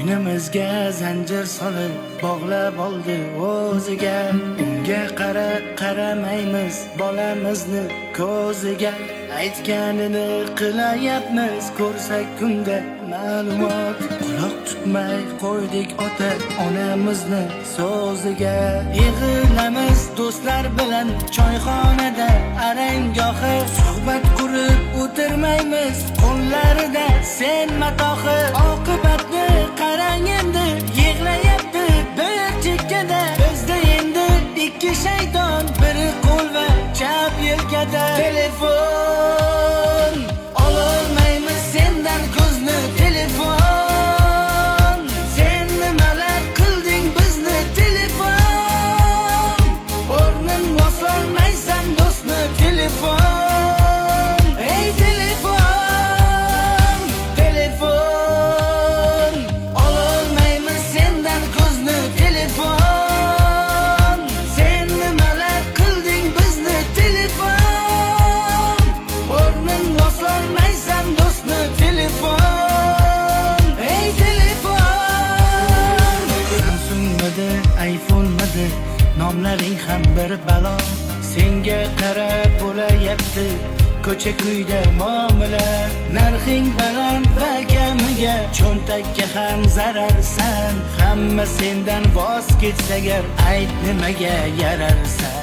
Bo'ynimizga zanjir solib bog'lab oldi o'ziga. Unga qaramaymiz bolamizni ko'ziga. Aytganini qilayapmiz, ko'rsak kunda ma'lumot. Quloq tutmay qo'ydik ota onamizni so'ziga. Yig'ilamiz do'stlar bilan choyxonada arangohi. Suhbat qurib o'tirmaymiz, qo'llarida sen matohi. Oqibatni qarang endi, yig'layapti bir chekkada. Bizda endi ikki shayton, biri qo'l va chap yelkada. Telefon ololmaymiz sendan ko'zni. Telefon, sen nimalar qilding bizni? Telefon, o'rnin bosolmaysan do'stni. Telefon, ey telefon, telefon ololmaymiz sendan ko'zni. Telefon, sen nimalar qilding bizni? Telefon, o'rnin bosolmaysan do'stni. Telefon, ey telefon. Samsungmidi, iPhone'midi, nomlaring ham bir balo. Senga qarab bo'layapti ko'cha-kuyda muomala. Narxing baland va kamiga, cho'ntakka ham zararsan. Hamma sendan voz kechsa agar, ayt nimaga yararsan.